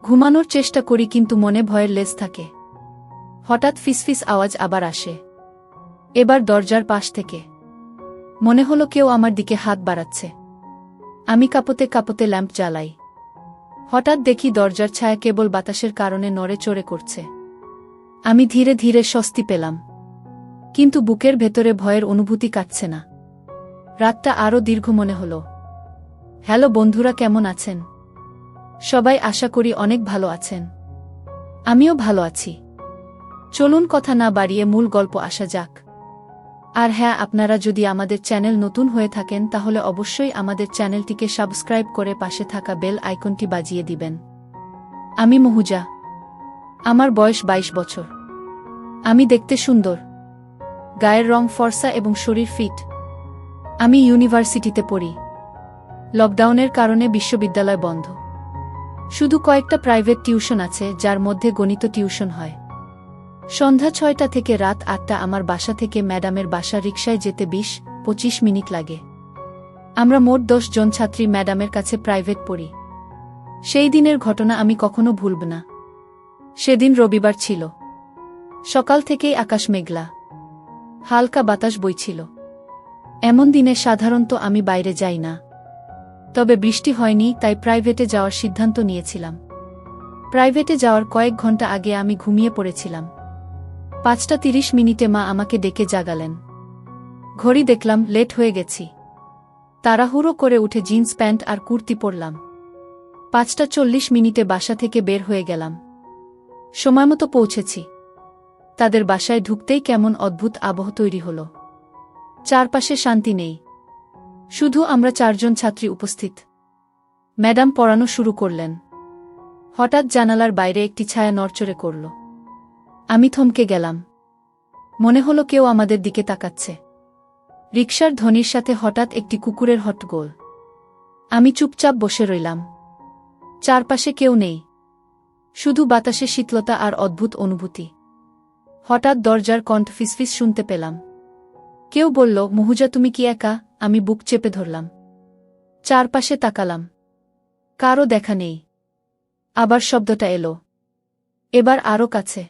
ঘুমানোর চেষ্টা করি কিন্তু মনে ভয়ের লেজ থাকে। হঠাৎ ফিসফিস আওয়াজ আবার আসে, এবার দরজার পাশ থেকে। মনে হলো কেউ আমার দিকে হাত বাড়াচ্ছে। আমি কাঁপতে কাঁপতে ল্যাম্প জ্বালাই। হঠাৎ দেখি দরজার ছায়া কেবল বাতাসের কারণে নড়ে চড়ে করছে। আমি ধীরে ধীরে স্বস্তি পেলাম, কিন্তু বুকের ভেতরে ভয়ের অনুভূতি কাটছে না। রাতটা আরও দীর্ঘ মনে হলো। হ্যালো বন্ধুরা, কেমন আছেন সবাই? আশা করি অনেক ভালো আছেন। আমিও ভালো আছি। চলুন কথা না বাড়িয়ে মূল গল্প আসা যাক। আর হ্যাঁ, আপনারা যদি আমাদের চ্যানেল নতুন হয়ে থাকেন তাহলে অবশ্যই আমাদের চ্যানেলটিকে সাবস্ক্রাইব করে পাশে থাকা বেল আইকনটি বাজিয়ে দিবেন। আমি মহুজা। আমার বয়স 22 বছর। আমি দেখতে সুন্দর, গায়ের রং ফর্সা এবং শরীর ফিট। আমি ইউনিভার্সিটিতে পড়ি। লকডাউনের কারণে বিশ্ববিদ্যালয় বন্ধ। শুধু কয়েকটা প্রাইভেট টিউশন আছে, যার মধ্যে গণিত টিউশন হয়। সন্ধ্যা 6টা থেকে রাত 8টা আমার বাসা থেকে ম্যাডামের বাসা রিকশায় যেতে 20-25 মিনিট লাগে। আমরা মোট 10 জন ছাত্রী ম্যাডামের কাছে প্রাইভেট পড়ি। সেই দিনের ঘটনা আমি কখনো ভুলব না। সেদিন রবিবার ছিল। সকাল থেকেই আকাশ মেঘলা, হালকা বাতাস বইছিল। এমন দিনে সাধারণত আমি বাইরে যাই না, তবে বৃষ্টি হয়নি তাই প্রাইভেটে যাওয়ার সিদ্ধান্ত নিয়েছিলাম। প্রাইভেটে যাওয়ার কয়েক ঘন্টা আগে আমি ঘুমিয়ে পড়েছিলাম। 5:30 মা আমাকে ডেকে জাগালেন। ঘড়ি দেখলাম, লেট হয়ে গেছি। তাড়াহুড়ো করে উঠে জিন্স প্যান্ট আর কুর্তি পরলাম। 5:40 বাসা থেকে বের হয়ে গেলাম। সময়মতো পৌঁছেছি। তাদের বাসায় ঢুকতেই কেমন অদ্ভুত আবহ তৈরি হল। চারপাশে শান্তি নেই, শুধু আমরা 4 জন ছাত্রী উপস্থিত। ম্যাডাম পড়ানো শুরু করলেন। হঠাৎ জানালার বাইরে একটি ছায়া নড়চড়ে করল। আমি থমকে গেলাম। মনে হলো কেউ আমাদের দিকে তাকাচ্ছে। রিকশার ধ্বনির সাথে হঠাৎ একটি কুকুরের হট্টগোল। আমি চুপচাপ বসে রইলাম। চারপাশে কেউ নেই, শুধু বাতাসে শীতলতা আর অদ্ভুত অনুভূতি। হঠাৎ দরজার কণ্ঠ ফিসফিস শুনতে পেলাম। কেউ বলল, মহুজা তুমি কি একা? আমি বুক চেপে ধরলাম। চারপাশে তাকালাম, কারও দেখা নেই। আবার শব্দটা এলো, এবার আরও কাছে।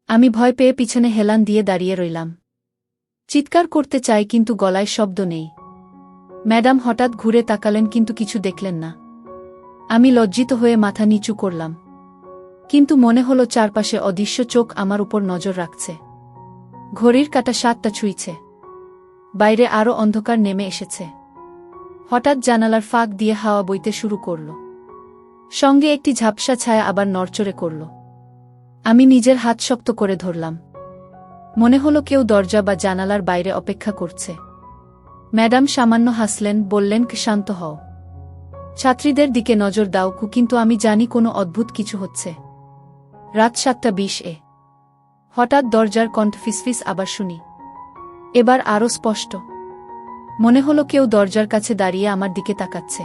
আমি ভয় পেয়ে পিছনে হেলান দিয়ে দাঁড়িয়ে রইলাম। চিৎকার করতে চাই কিন্তু গলায় শব্দ নেই। ম্যাডাম হঠাৎ ঘুরে তাকালেন কিন্তু কিছু দেখলেন না। আমি লজ্জিত হয়ে মাথা নিচু করলাম, কিন্তু মনে হলো চারপাশে অদৃশ্য চোখ আমার উপর নজর রাখছে। ঘড়ির কাঁটা 7টা ছুঁইছে। বাইরে আরও অন্ধকার নেমে এসেছে। হঠাৎ জানালার ফাঁক দিয়ে হাওয়া বইতে শুরু করল। সঙ্গে একটি ঝাপসা ছায়া আবার নড়চড়ে করল। আমি নিজের হাত শক্ত করে ধরলাম। মনে হলো কেউ দরজা বা জানালার বাইরে অপেক্ষা করছে। ম্যাডাম সামান্য হাসলেন, বললেন, শান্ত হও, ছাত্রীদের দিকে নজর দাও। কিন্তু আমি জানি কোনো অদ্ভুত কিছু হচ্ছে। রাত 7:20 হঠাৎ দরজার কণ্ঠ ফিসফিস আবার শুনি। এবার আরও স্পষ্ট। মনে হলো কেউ দরজার কাছে দাঁড়িয়ে আমার দিকে তাকাচ্ছে।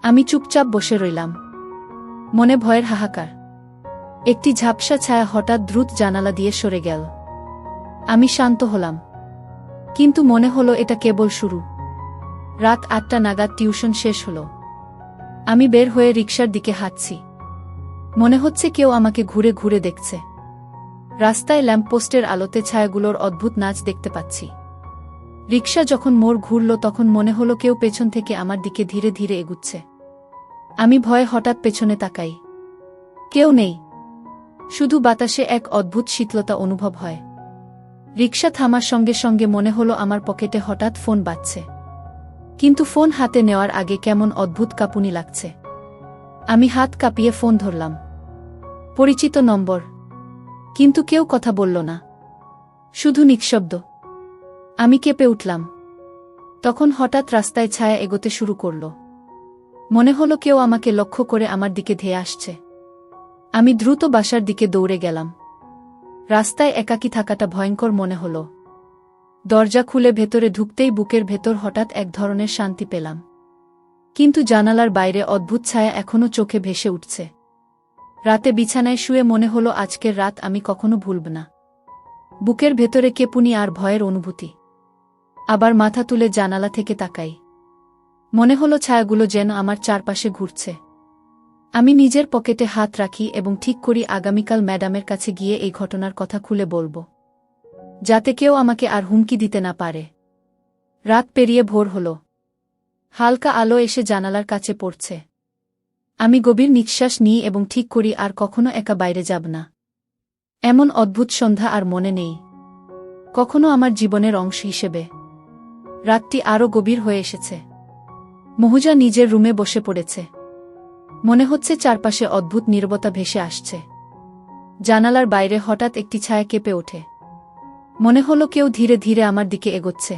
আমি চুপচাপ বসে রইলাম, মনে ভয়ের হাহাকার। একটি ঝাপসা ছায়া হঠাৎ দ্রুত জানালা দিয়ে সরে গেল। আমি শান্ত হলাম, কিন্তু মনে হলো এটা কেবল শুরু। রাত 8টা নাগাদ টিউশন শেষ হলো। আমি বের হয়ে রিকশার দিকে হাঁটছি। মনে হচ্ছে কেউ আমাকে ঘুরে ঘুরে দেখছে। রাস্তায় ল্যাম্পপোস্টের আলোতে ছায়াগুলোর অদ্ভুত নাচ দেখতে পাচ্ছি। রিকশা যখন মোড় ঘুরল তখন মনে হলো কেউ পেছন থেকে আমার দিকে ধীরে ধীরে এগুচ্ছে। আমি ভয়ে হঠাৎ পেছনে তাকাই। কেউ নেই, শুধু বাতাসে এক অদ্ভুত শীতলতা অনুভব হয়। রিকশা থামার সঙ্গে সঙ্গে মনে হলো আমার পকেটে হঠাৎ ফোন বাজছে। কিন্তু ফোন হাতে নেওয়ার আগে কেমন অদ্ভুত কাঁপুনি লাগছে। আমি হাত কাঁপিয়ে ফোন ধরলাম। পরিচিত নম্বর, কিন্তু কেউ কথা বলল না, শুধু নিঃশব্দ। আমি কেঁপে উঠলাম। তখন হঠাৎ রাস্তায় ছায়া এগোতে শুরু করল। মনে হলো কেউ আমাকে লক্ষ্য করে আমার দিকে ধেয়ে আসছে। আমি দ্রুত বাসার দিকে দৌড়ে গেলাম। রাস্তায় একাকী থাকাটা ভয়ঙ্কর মনে হলো। দরজা খুলে ভেতরে ঢুকতেই বুকের ভেতর হঠাৎ এক ধরনের শান্তি পেলাম। কিন্তু জানালার বাইরে অদ্ভুত ছায়া এখনো চোখে ভেসে উঠছে। রাতে বিছানায় শুয়ে মনে হলো আজকের রাত আমি কখনো ভুলব না। বুকের ভেতরে কেঁপুনি আর ভয়ের অনুভূতি। আবার মাথা তুলে জানালা থেকে তাকাই। মনে হলো ছায়াগুলো যেন আমার চারপাশে ঘুরছে। আমি নিজের পকেটে হাত রাখি এবং ঠিক করি আগামীকাল ম্যাডামের কাছে গিয়ে এই ঘটনার কথা খুলে বলবো, যাতে কেউ আমাকে আর হুমকি দিতে না পারে। রাত পেরিয়ে ভোর হল। হালকা আলো এসে জানালার কাছে পড়ছে। আমি গভীর নিঃশ্বাস নিই এবং ঠিক করি আর কখনো একা বাইরে যাব না। এমন অদ্ভুত সন্ধ্যা আর মনে নেই কখনো আমার জীবনের অংশ হিসেবে। রাতটি আরও গভীর হয়ে এসেছে। মহুজা নিজের রুমে বসে পড়েছে। মনে হচ্ছে চারপাশে অদ্ভুত নীরবতা ভেসে আসছে। জানালার বাইরে হঠাৎ একটি ছায়া কেঁপে ওঠে। মনে হলো কেউ ধীরে ধীরে আমার দিকে এগোচ্ছে।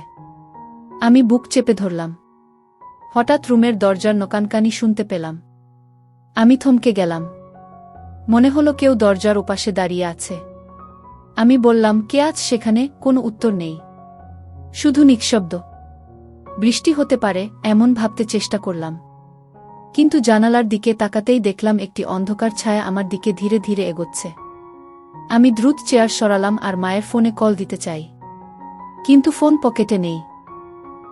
আমি বুক চেপে ধরলাম। হঠাৎ রুমের দরজার নকানকানি শুনতে পেলাম। আমি থমকে গেলাম। মনে হলো কেউ দরজার ওপাশে দাঁড়িয়ে আছে। আমি বললাম, কে আছ সেখানে? কোনো উত্তর নেই, শুধু নিঃশব্দ। বৃষ্টি হতে পারে এমন ভাবতে চেষ্টা করলাম, কিন্তু জানালার দিকে তাকাতেই দেখলাম একটি অন্ধকার ছায়া আমার দিকে ধীরে ধীরে এগোচ্ছে। আমি দ্রুত চেয়ার সরালাম আর মায়ের ফোনে কল দিতে চাই, কিন্তু ফোন পকেটে নেই।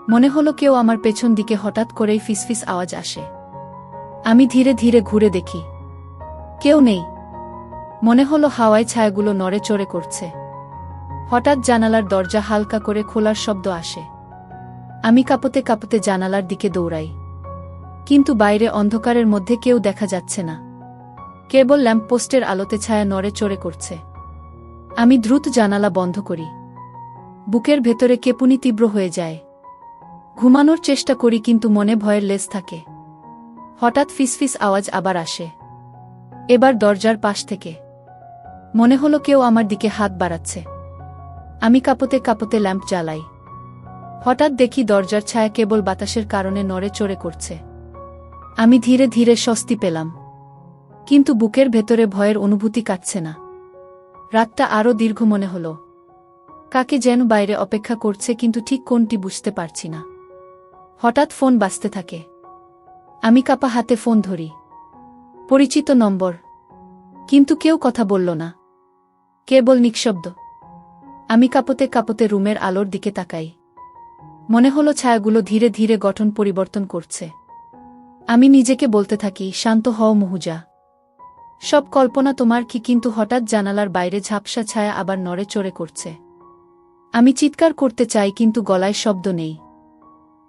মনে হলো কেউ আমার পেছন দিকে হঠাৎ করেই ফিসফিস আওয়াজ আসে। আমি ধীরে ধীরে ঘুরে দেখি, কেউ নেই। মনে হলো হাওয়ায় ছায়াগুলো নড়ে চড়ে করছে। হঠাৎ জানালার দরজা হালকা করে খোলার শব্দ আসে। আমি কাঁপতে কাঁপতে জানালার দিকে দৌড়াই, কিন্তু বাইরে অন্ধকারের মধ্যে কেউ দেখা যাচ্ছে না। কেবল ল্যাম্পপোস্টের আলোতে ছায়া নড়ে চড়ে করছে। আমি দ্রুত জানালা বন্ধ করি। বুকের ভেতরে কেঁপুনি তীব্র হয়ে যায়। ঘুমানোর চেষ্টা করি, কিন্তু মনে ভয়ের লেজ থাকে। হঠাৎ ফিসফিস আওয়াজ আবার আসে, এবার দরজার পাশ থেকে। মনে হলো কেউ আমার দিকে হাত বাড়াচ্ছে। আমি কাঁপতে কাঁপতে ল্যাম্প জ্বালাই। হঠাৎ দেখি দরজার ছায়া কেবল বাতাসের কারণে নড়ে চড়ে করছে। আমি ধীরে ধীরে স্বস্তি পেলাম, কিন্তু বুকের ভেতরে ভয়ের অনুভূতি কাটছে না। রাতটা আরও দীর্ঘ মনে হলো। কাকে যেন বাইরে অপেক্ষা করছে, কিন্তু ঠিক কোনটি বুঝতে পারছি না। হঠাৎ ফোন বাজতে থাকে। আমি কাঁপা হাতে ফোন ধরি। পরিচিত নম্বর, কিন্তু কেউ কথা বলল না, কেবল নিঃশব্দ। আমি কাঁপতে কাঁপতে রুমের আলোর দিকে তাকাই। মনে হলো ছায়াগুলো ধীরে ধীরে গঠন পরিবর্তন করছে। আমি নিজেকে বলতে থাকি, শান্ত হও মহুজা, সব কল্পনা তোমার কি। কিন্তু হঠাৎ জানালার বাইরে ঝাপসা ছায়া আবার নড়ে চড়ে করছে। আমি চিৎকার করতে চাই, কিন্তু গলায় শব্দ নেই।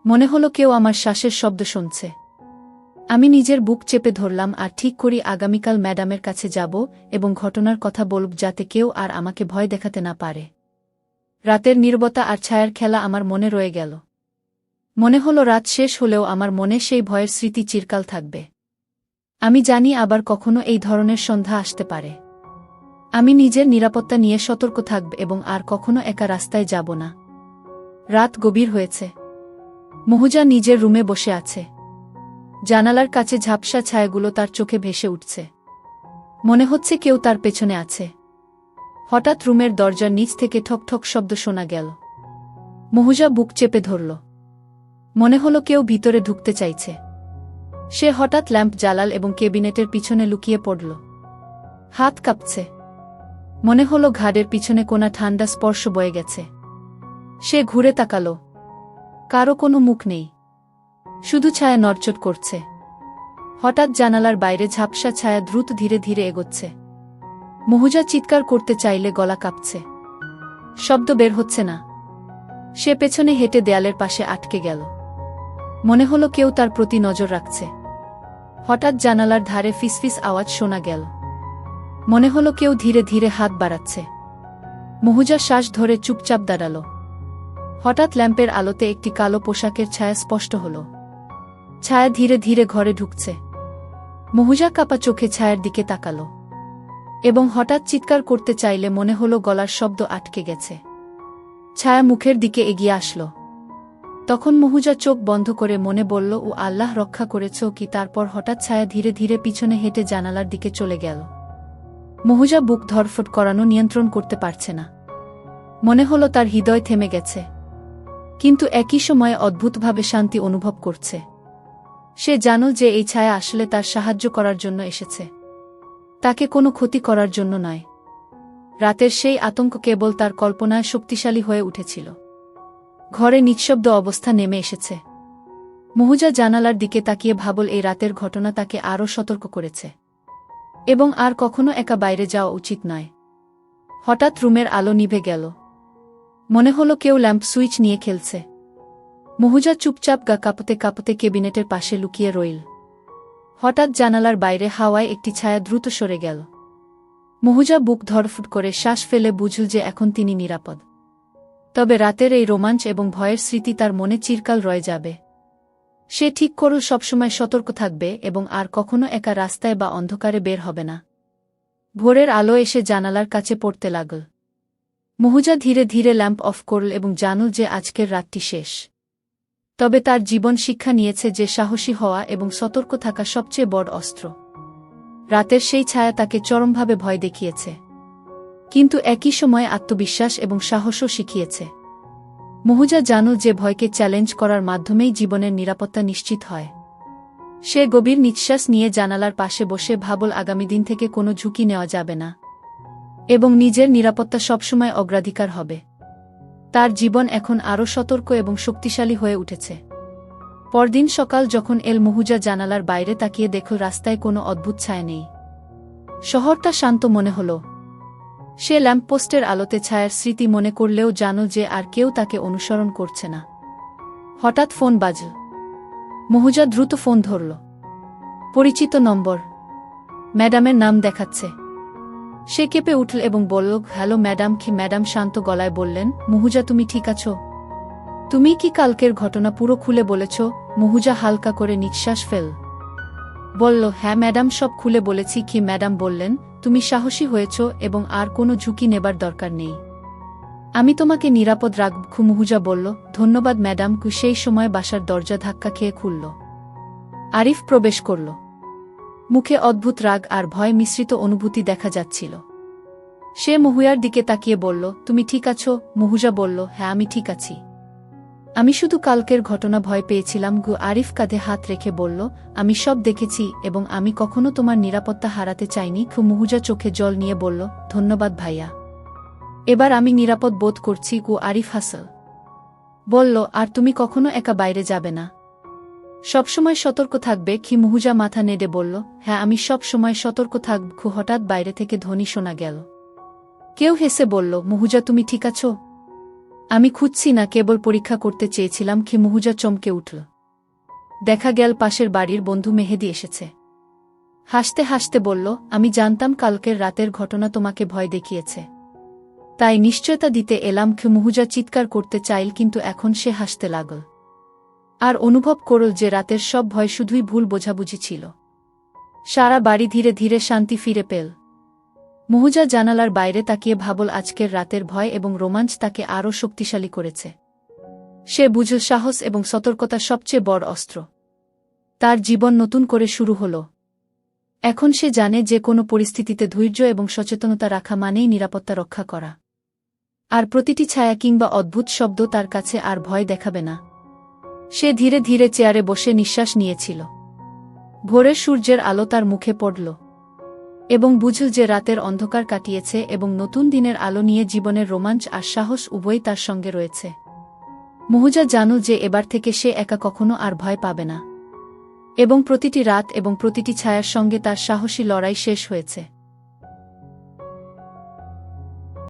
মনে হলো কেউ আমার শ্বাসের শব্দ শুনছে। আমি নিজের বুক চেপে ধরলাম আর ঠিক করি আগামীকাল ম্যাডামের কাছে যাব এবং ঘটনার কথা বলব, যাতে কেউ আর আমাকে ভয় দেখাতে না পারে। রাতের নীরবতা আর ছায়ার খেলা আমার মনে রয়ে গেল। মনে হলো রাত শেষ হলেও আমার মনে সেই ভয়ের স্মৃতি চিরকাল থাকবে। আমি জানি আবার কখনো এই ধরনের সন্ধ্যা আসতে পারে। আমি নিজের নিরাপত্তা নিয়ে সতর্ক থাকব এবং আর কখনো একা রাস্তায় যাব না। রাত গভীর হয়েছে। মহুজা নিজের রুমে বসে আছে। জানালার কাছে ঝাপসা ছায়াগুলো তার চোখে ভেসে উঠছে। মনে হচ্ছে কেউ তার পেছনে আছে। হঠাৎ রুমের দরজার নিচ থেকে ঠক ঠক শব্দ শোনা গেল। মহুজা বুক চেপে ধরল। মনে হলো কেউ ভিতরে ঢুকতে চাইছে। সে হঠাৎ ল্যাম্প জ্বালাল এবং কেবিনেটের পিছনে লুকিয়ে পড়ল। হাত কাঁপছে। মনে হলো ঘাড়ের পিছনে কোনা ঠান্ডা স্পর্শ বয়ে গেছে। সে ঘুরে তাকাল। কারো কোনো মুখ নেই, শুধু ছায়া নড়চড় করছে। হঠাৎ জানালার বাইরে ঝাপসা ছায়া দ্রুত ধীরে ধীরে এগোচ্ছে। মহুজা চিৎকার করতে চাইলে গলা কাঁপছে, শব্দ বের হচ্ছে না। সে পেছনে হেঁটে দেয়ালের পাশে আটকে গেল। মনে হলো কেউ তার প্রতি নজর রাখছে। হঠাৎ জানালার ধারে ফিসফিস আওয়াজ শোনা গেল। মনে হলো কেউ ধীরে ধীরে হাত বাড়াচ্ছে। মহুজা শ্বাস ধরে চুপচাপ দাঁড়াল। হঠাৎ ল্যাম্পের আলোতে একটি কালো পোশাকের ছায়া স্পষ্ট হল। ছায়া ধীরে ধীরে ঘরে ঢুকছে। মহুজা কাঁপা চোখে ছায়ার দিকে তাকাল এবং হঠাৎ চিৎকার করতে চাইলে মনে হলো গলার শব্দ আটকে গেছে। ছায়া মুখের দিকে এগিয়ে আসল। তখন মহুজা চোখ বন্ধ করে মনে বলল, ও আল্লাহ, রক্ষা করেছ কি। তারপর হঠাৎ ছায়া ধীরে ধীরে পিছনে হেঁটে জানালার দিকে চলে গেল। মহুজা বুক ধরফট করানো নিয়ন্ত্রণ করতে পারছে না। মনে হলো তার হৃদয় থেমে গেছে, কিন্তু একই সময়ে অদ্ভুতভাবে শান্তি অনুভব করছে। সে জানল যে এই ছায়া আসলে তার সাহায্য করার জন্য এসেছে, তাকে কোনো ক্ষতি করার জন্য নয়। রাতের সেই আতঙ্ক কেবল তার কল্পনায় শক্তিশালী হয়ে উঠেছিল। ঘরে নিঃশব্দ অবস্থা নেমে এসেছে। মুহুজা জানালার দিকে তাকিয়ে ভাবল এই রাতের ঘটনা তাকে আরও সতর্ক করেছে এবং আর কখনো একা বাইরে যাওয়া উচিত নয়। হঠাৎ রুমের আলো নিভে গেল। মনে হলো কেউ ল্যাম্প সুইচ নিয়ে খেলছে। মুহুজা চুপচাপ গা কাঁপতে কাঁপতে কেবিনেটের পাশে লুকিয়ে রইল। হঠাৎ জানালার বাইরে হাওয়ায় একটি ছায়া দ্রুত সরে গেল। মুহুজা বুক ধড়ফড় করে শ্বাস ফেলে বুঝল যে এখন তিনি নিরাপদ। তবে রাতের এই রোমাঞ্চ এবং ভয়ের স্মৃতি তার মনে চিরকাল রয়ে যাবে। সে ঠিক করল সবসময় সতর্ক থাকবে এবং আর কখনো একা রাস্তায় বা অন্ধকারে বের হবে না। ভোরের আলো এসে জানালার কাছে পড়তে লাগল। মুহুজা ধীরে ধীরে ল্যাম্প অফ করল এবং জানল যে আজকের রাতটি শেষ। তবে তার জীবন শিক্ষা নিয়েছে যে সাহসী হওয়া এবং সতর্ক থাকা সবচেয়ে বড় অস্ত্র। রাতের সেই ছায়া তাকে চরমভাবে ভয় দেখিয়েছে, কিন্তু একই সময়ে আত্মবিশ্বাস এবং সাহসও শিখিয়েছে। মুহুজা জানল যে ভয়কে চ্যালেঞ্জ করার মাধ্যমেই জীবনের নিরাপত্তা নিশ্চিত হয়। সে গভীর নিঃশ্বাস নিয়ে জানালার পাশে বসে ভাবল আগামী দিন থেকে কোনো ঝুঁকি নেওয়া যাবে না এবং নিজের নিরাপত্তা সবসময় অগ্রাধিকার হবে। তার জীবন এখন আরও সতর্ক এবং শক্তিশালী হয়ে উঠেছে। পরদিন সকাল যখন মুহুজা জানালার বাইরে তাকিয়ে দেখল রাস্তায় কোনো অদ্ভুত ছায়া নেই। শহরটা শান্ত মনে হল। সে ল্যাম্পপোস্টের আলোতে ছায়ার স্মৃতি মনে করলেও জানল যে আর কেউ তাকে অনুসরণ করছে না। হঠাৎ ফোন বাজল। মুহুজা দ্রুত ফোন ধরল। পরিচিত নম্বর। ম্যাডামের নাম দেখাচ্ছে। সে কেঁপে উঠল এবং বলল, হ্যালো ম্যাডাম। কি ম্যাডাম শান্ত গলায় বললেন, মুহুজা তুমি ঠিক আছো? তুমি কি কালকের ঘটনা পুরো খুলে বলেছ? মুহুজা হালকা করে নিঃশ্বাস ফেল। বলল, হ্যাঁ ম্যাডাম, সব খুলে বলেছি। কি ম্যাডাম বললেন, তুমি সাহসী হয়েছ এবং আর কোনো ঝুঁকি নেবার দরকার নেই। আমি তোমাকে নিরাপদ রাখব। মুহুজা বলল, ধন্যবাদ ম্যাডাম। সেই সময় বাসার দরজা ধাক্কা খেয়ে খুলল। আরিফ প্রবেশ করল। মুখে অদ্ভুত রাগ আর ভয় মিশ্রিত অনুভূতি দেখা যাচ্ছিল। সে মুহুয়ার দিকে তাকিয়ে বলল, তুমি ঠিক আছো? মুহুজা বলল, হ্যাঁ আমি ঠিক আছি। আমি শুধু কালকের ঘটনা ভয় পেয়েছিলাম। আরিফ কাঁধে হাত রেখে বলল, আমি সব দেখেছি এবং আমি কখনো তোমার নিরাপত্তা হারাতে চাইনি। মুহুজা চোখে জল নিয়ে বলল, ধন্যবাদ ভাইয়া। এবার আমি নিরাপদ বোধ করছি। আরিফ হাসল। বলল, আর তুমি কখনো একা বাইরে যাবে না? সবসময় সতর্ক থাকবে? মুহুজা মাথা নেড়ে বলল, হ্যাঁ আমি সব সময় সতর্ক থাকব। হঠাৎ বাইরে থেকে ধ্বনি শোনা গেল। কেউ হেসে বলল, মুহুজা তুমি ঠিক আছো? আমি খুঁজছি না, কেবল পরীক্ষা করতে চেয়েছিলাম। মুহুজা চমকে উঠল। দেখা গেল পাশের বাড়ির বন্ধু মেহেদি এসেছে। হাসতে হাসতে বলল, আমি জানতাম কালকের রাতের ঘটনা তোমাকে ভয় দেখিয়েছে, তাই নিশ্চয়তা দিতে এলাম। মুহুজা চিৎকার করতে চাইল, কিন্তু এখন সে হাসতে লাগল আর অনুভব করল যে রাতের সব ভয় শুধুই ভুল বোঝাবুঝি ছিল। সারা বাড়ি ধীরে ধীরে শান্তি ফিরে পেল। মুহুজা জানালার বাইরে তাকিয়ে ভাবল আজকের রাতের ভয় এবং রোমাঞ্চ তাকে আরও শক্তিশালী করেছে। সে বুঝল সাহস এবং সতর্কতা সবচেয়ে বড় অস্ত্র। তার জীবন নতুন করে শুরু হল। এখন সে জানে যে কোনো পরিস্থিতিতে ধৈর্য এবং সচেতনতা রাখা মানেই নিরাপত্তা রক্ষা করা। আর প্রতিটি ছায়া কিংবা অদ্ভুত শব্দ তার কাছে আর ভয় দেখাবে না। সে ধীরে ধীরে চেয়ারে বসে নিঃশ্বাস নিয়েছিল। ভোরের সূর্যের আলো তার মুখে পড়ল এবং বুঝল যে রাতের অন্ধকার কাটিয়েছে এবং নতুন দিনের আলো নিয়ে জীবনের রোমাঞ্চ আর সাহস উভয়ই তার সঙ্গে রয়েছে। মুহুজা জানল যে এবার থেকে সে একা কখনো আর ভয় পাবে না এবং প্রতিটি রাত এবং প্রতিটি ছায়ার সঙ্গে তার সাহসী লড়াই শেষ হয়েছে।